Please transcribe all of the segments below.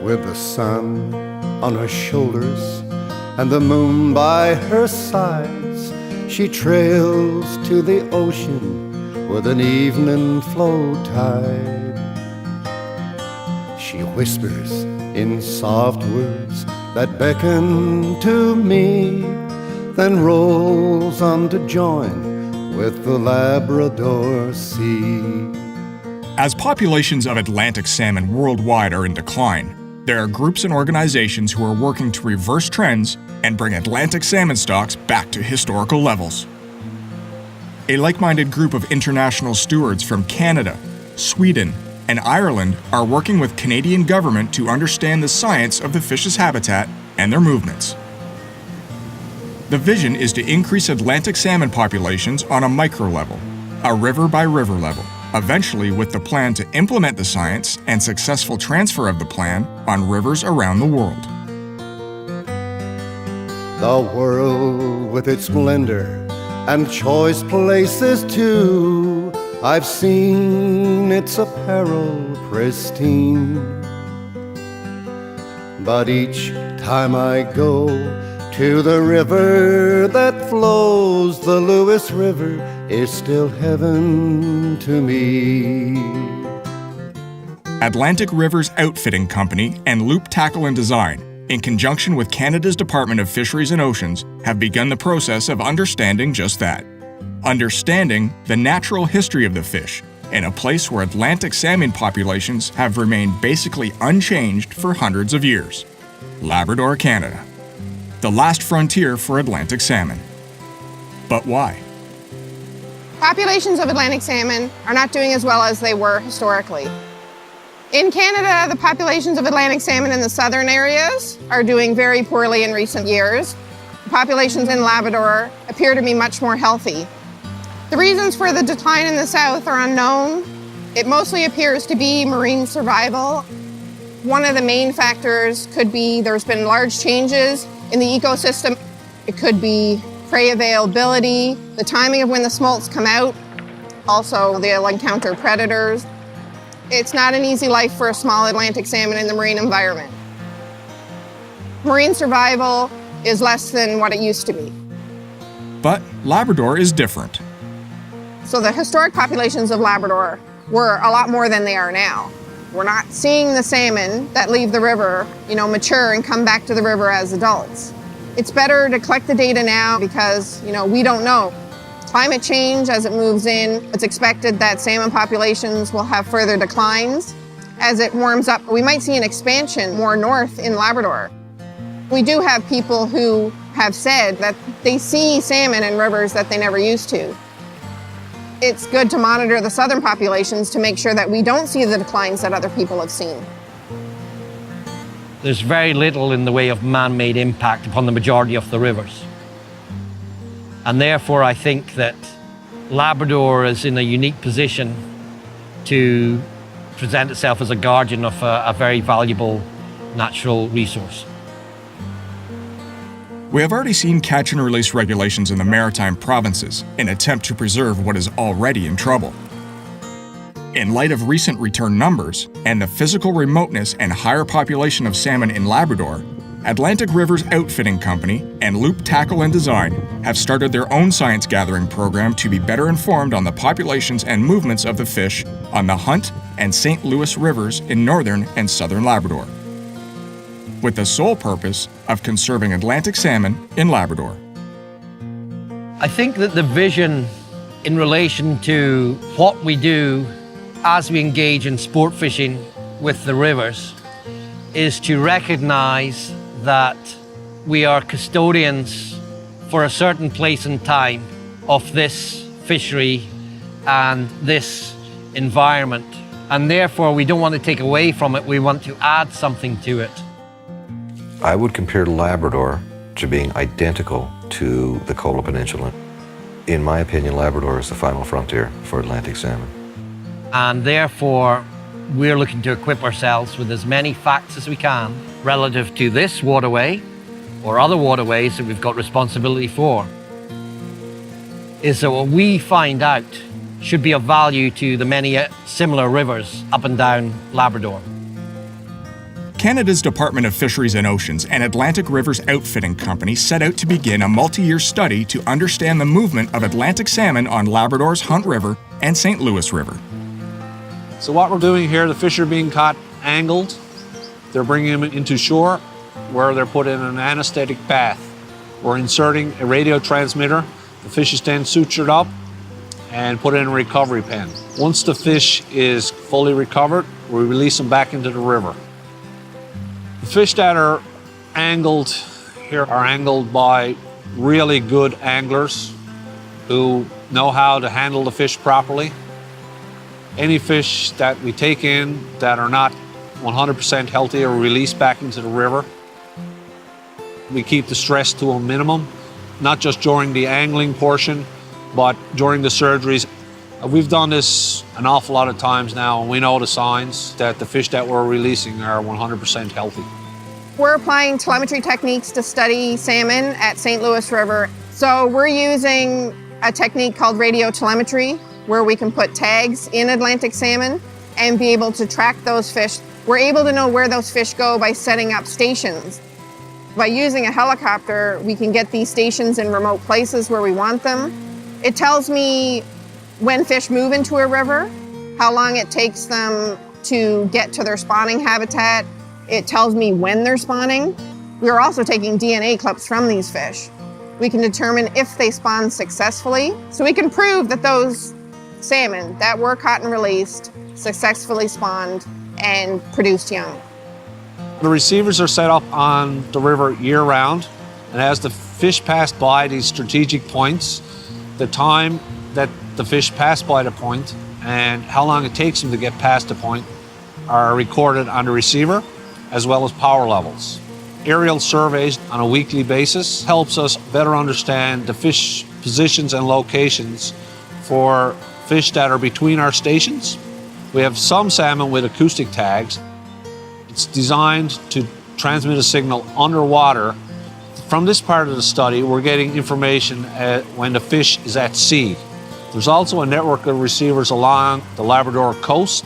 with the sun on her shoulders and the moon by her sides, she trails to the ocean with an evening flow tide. She whispers in soft words that beckon to me, then rolls on to join with the Labrador Sea. As populations of Atlantic salmon worldwide are in decline, there are groups and organizations who are working to reverse trends and bring Atlantic salmon stocks back to historical levels. A like-minded group of international stewards from Canada, Sweden, and Ireland are working with Canadian government to understand the science of the fish's habitat and their movements. The vision is to increase Atlantic salmon populations on a micro level, a river-by-river level, eventually with the plan to implement the science and successful transfer of the plan on rivers around the world. The world with its splendor and choice places too, I've seen its apparel pristine. But each time I go to the river that flows, the Lewis River is still heaven to me. Atlantic Rivers Outfitting Company and Loop Tackle and Design, in conjunction with Canada's Department of Fisheries and Oceans, have begun the process of understanding just that. Understanding the natural history of the fish in a place where Atlantic salmon populations have remained basically unchanged for hundreds of years. Labrador, Canada. The last frontier for Atlantic salmon. But why? Populations of Atlantic salmon are not doing as well as they were historically. In Canada, the populations of Atlantic salmon in the southern areas are doing very poorly in recent years. The populations in Labrador appear to be much more healthy. The reasons for the decline in the south are unknown. It mostly appears to be marine survival. One of the main factors could be there's been large changes in the ecosystem. It could be prey availability, the timing of when the smolts come out. Also, they'll encounter predators. It's not an easy life for a small Atlantic salmon in the marine environment. Marine survival is less than what it used to be. But Labrador is different. So the historic populations of Labrador were a lot more than they are now. We're not seeing the salmon that leave the river, mature and come back to the river as adults. It's better to collect the data now because, we don't know. Climate change, as it moves in, it's expected that salmon populations will have further declines. As it warms up, we might see an expansion more north in Labrador. We do have people who have said that they see salmon in rivers that they never used to. It's good to monitor the southern populations to make sure that we don't see the declines that other people have seen. There's very little in the way of man-made impact upon the majority of the rivers. And therefore, I think that Labrador is in a unique position to present itself as a guardian of a very valuable natural resource. We have already seen catch and release regulations in the maritime provinces in an attempt to preserve what is already in trouble. In light of recent return numbers and the physical remoteness and higher population of salmon in Labrador, Atlantic Rivers Outfitting Company and Loop Tackle and Design have started their own science gathering program to be better informed on the populations and movements of the fish on the Hunt and St. Louis rivers in northern and southern Labrador, with the sole purpose of conserving Atlantic salmon in Labrador. I think that the vision in relation to what we do as we engage in sport fishing with the rivers is to recognize that we are custodians for a certain place and time of this fishery and this environment. And therefore, we don't want to take away from it, we want to add something to it. I would compare Labrador to being identical to the Kola Peninsula. In my opinion, Labrador is the final frontier for Atlantic salmon. And therefore, we're looking to equip ourselves with as many facts as we can relative to this waterway or other waterways that we've got responsibility for, is that what we find out should be of value to the many similar rivers up and down Labrador. Canada's Department of Fisheries and Oceans and Atlantic Rivers Outfitting Company set out to begin a multi-year study to understand the movement of Atlantic salmon on Labrador's Hunt River and St. Louis River. So what we're doing here, the fish are being caught angled. They're bringing them into shore where they're put in an anesthetic bath. We're inserting a radio transmitter. The fish is then sutured up and put in a recovery pen. Once the fish is fully recovered, we release them back into the river. The fish that are angled here are angled by really good anglers who know how to handle the fish properly. Any fish that we take in that are not 100% healthy are released back into the river. We keep the stress to a minimum, not just during the angling portion, but during the surgeries. We've done this an awful lot of times now, and we know the signs that the fish that we're releasing are 100% healthy. We're applying telemetry techniques to study salmon at St. Louis River. So we're using a technique called radio telemetry, where we can put tags in Atlantic salmon and be able to track those fish. We're able to know where those fish go by setting up stations. By using a helicopter, we can get these stations in remote places where we want them. It tells me when fish move into a river, how long it takes them to get to their spawning habitat. It tells me when they're spawning. We are also taking DNA clips from these fish. We can determine if they spawn successfully, so we can prove that those salmon that were caught and released successfully spawned and produced young. The receivers are set up on the river year-round, and as the fish pass by these strategic points, the time that the fish pass by the point and how long it takes them to get past the point are recorded on the receiver, as well as power levels. Aerial surveys on a weekly basis helps us better understand the fish positions and locations for fish that are between our stations. We have some salmon with acoustic tags. It's designed to transmit a signal underwater. From this part of the study, we're getting information when the fish is at sea. There's also a network of receivers along the Labrador coast.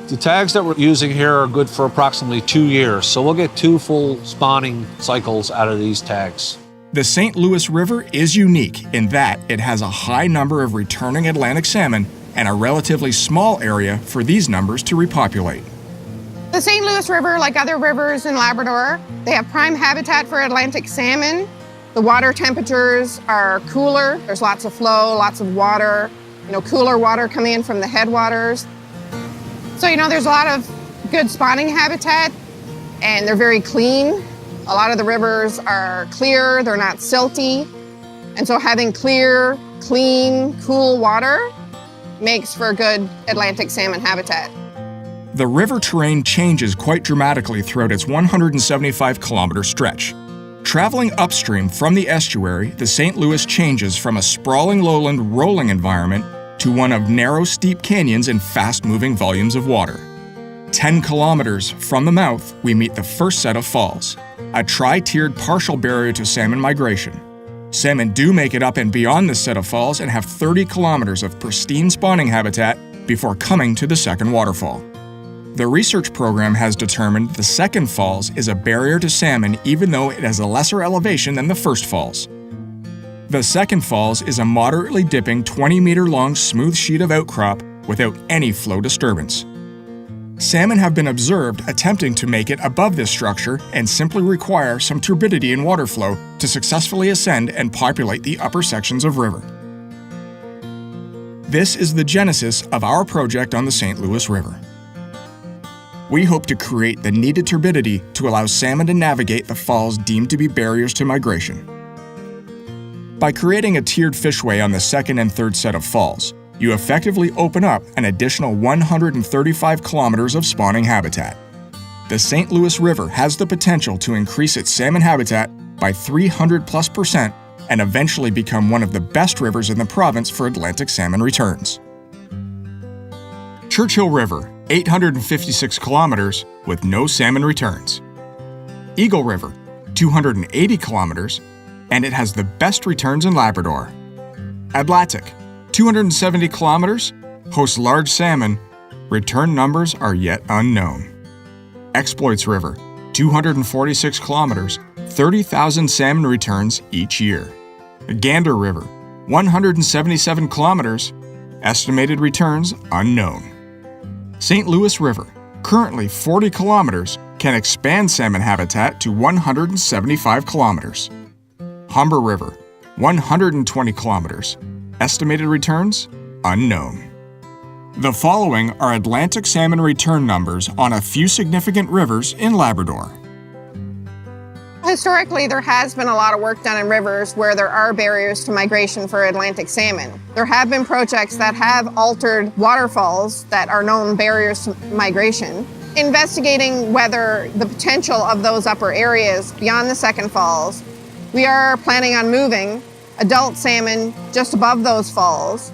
The tags that we're using here are good for approximately 2 years, so we'll get 2 full spawning cycles out of these tags. The St. Louis River is unique in that it has a high number of returning Atlantic salmon and a relatively small area for these numbers to repopulate. The St. Louis River, like other rivers in Labrador, they have prime habitat for Atlantic salmon. The water temperatures are cooler. There's lots of flow, lots of water, cooler water coming in from the headwaters. So, there's a lot of good spawning habitat, and they're very clean. A lot of the rivers are clear, they're not silty. And so having clear, clean, cool water makes for good Atlantic salmon habitat. The river terrain changes quite dramatically throughout its 175-kilometer stretch. Traveling upstream from the estuary, the St. Louis changes from a sprawling lowland rolling environment to one of narrow, steep canyons and fast-moving volumes of water. 10 kilometers from the mouth, we meet the first set of falls, a tri-tiered partial barrier to salmon migration. Salmon do make it up and beyond this set of falls and have 30 kilometers of pristine spawning habitat before coming to the second waterfall. The research program has determined the second falls is a barrier to salmon even though it has a lesser elevation than the first falls. The second falls is a moderately dipping 20-meter-long smooth sheet of outcrop without any flow disturbance. Salmon have been observed attempting to make it above this structure and simply require some turbidity in water flow to successfully ascend and populate the upper sections of river. This is the genesis of our project on the St. Louis River. We hope to create the needed turbidity to allow salmon to navigate the falls deemed to be barriers to migration. By creating a tiered fishway on the second and third set of falls, you effectively open up an additional 135 kilometers of spawning habitat. The St. Louis River has the potential to increase its salmon habitat by 300+% and eventually become one of the best rivers in the province for Atlantic salmon returns. Churchill River, 856 kilometers with no salmon returns. Eagle River, 280 kilometers, and it has the best returns in Labrador. Atlantic, 270 kilometers, hosts large salmon. Return numbers are yet unknown. Exploits River, 246 kilometers, 30,000 salmon returns each year. Gander River, 177 kilometers, estimated returns unknown. St. Louis River, currently 40 kilometers, can expand salmon habitat to 175 kilometers. Humber River, 120 kilometers, estimated returns unknown. The following are Atlantic salmon return numbers on a few significant rivers in Labrador. Historically, there has been a lot of work done in rivers where there are barriers to migration for Atlantic salmon. There have been projects that have altered waterfalls that are known barriers to migration, investigating whether the potential of those upper areas beyond the Second Falls. We are planning on moving adult salmon just above those falls.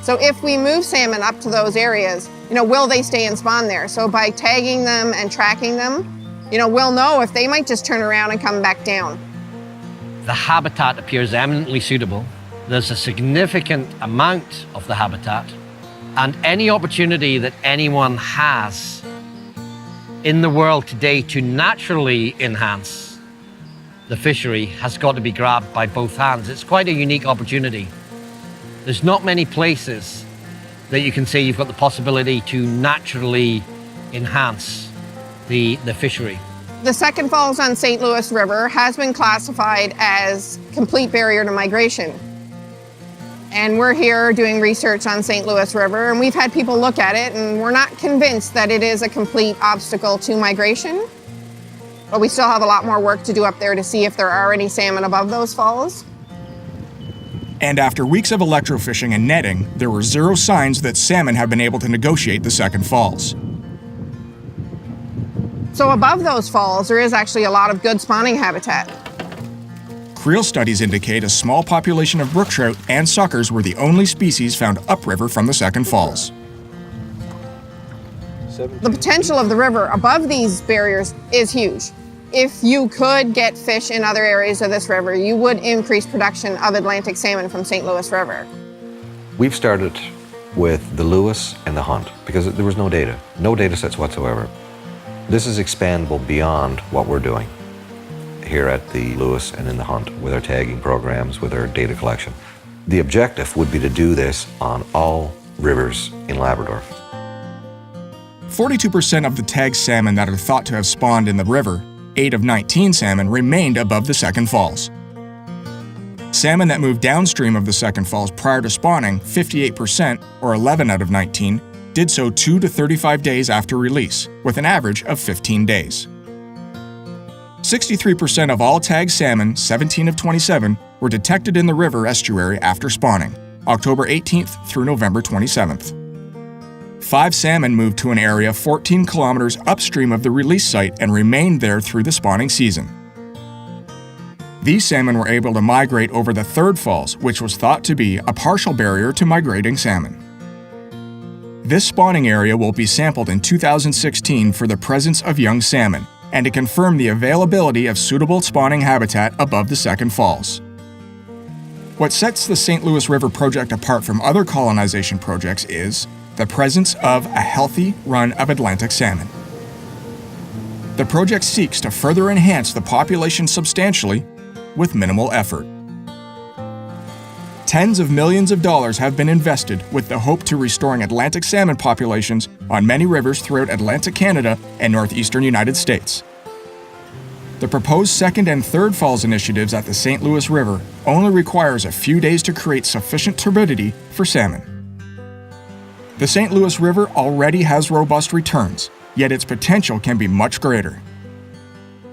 So if we move salmon up to those areas, will they stay and spawn there? So by tagging them and tracking them, we'll know if they might just turn around and come back down. The habitat appears eminently suitable. There's a significant amount of the habitat, and any opportunity that anyone has in the world today to naturally enhance the fishery has got to be grabbed by both hands. It's quite a unique opportunity. There's not many places that you can say you've got the possibility to naturally enhance the fishery. The Second Falls on St. Louis River has been classified as complete barrier to migration. And we're here doing research on St. Louis River, and we've had people look at it, and we're not convinced that it is a complete obstacle to migration. But we still have a lot more work to do up there to see if there are any salmon above those falls. And after weeks of electrofishing and netting, there were zero signs that salmon have been able to negotiate the Second Falls. So above those falls, there is actually a lot of good spawning habitat. Creel studies indicate a small population of brook trout and suckers were the only species found upriver from the Second Falls. The potential of the river above these barriers is huge. If you could get fish in other areas of this river, you would increase production of Atlantic salmon from St. Louis River. We've started with the Lewis and the Hunt because there was no data sets whatsoever. This is expandable beyond what we're doing here at the Lewis and in the Hunt with our tagging programs, with our data collection. The objective would be to do this on all rivers in Labrador. 42% of the tagged salmon that are thought to have spawned in the river, 8 of 19 salmon, remained above the Second Falls. Salmon that moved downstream of the Second Falls prior to spawning, 58%, or 11 out of 19, did so 2 to 35 days after release, with an average of 15 days. 63% of all tagged salmon, 17 of 27, were detected in the river estuary after spawning, October 18th through November 27th. 5 salmon moved to an area 14 kilometers upstream of the release site and remained there through the spawning season. These salmon were able to migrate over the Third Falls, which was thought to be a partial barrier to migrating salmon. This spawning area will be sampled in 2016 for the presence of young salmon and to confirm the availability of suitable spawning habitat above the Second Falls. What sets the St. Louis River project apart from other colonization projects is the presence of a healthy run of Atlantic salmon. The project seeks to further enhance the population substantially with minimal effort. Tens of millions of dollars have been invested with the hope to restoring Atlantic salmon populations on many rivers throughout Atlantic Canada and northeastern United States. The proposed Second and Third Falls initiatives at the St. Louis River only requires a few days to create sufficient turbidity for salmon. The St. Louis River already has robust returns, yet its potential can be much greater.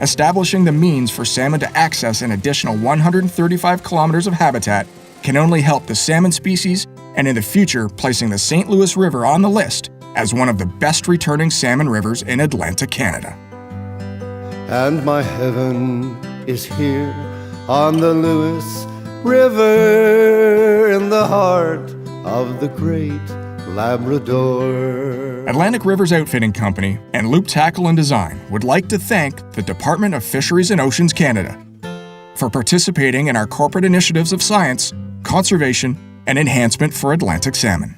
Establishing the means for salmon to access an additional 135 kilometers of habitat can only help the salmon species, and in the future placing the St. Louis River on the list as one of the best returning salmon rivers in Atlantic Canada. And my heaven is here on the Lewis River in the heart of the great Labrador. Atlantic Rivers Outfitting Company and Loop Tackle and Design would like to thank the Department of Fisheries and Oceans Canada for participating in our corporate initiatives of science, conservation, and enhancement for Atlantic salmon.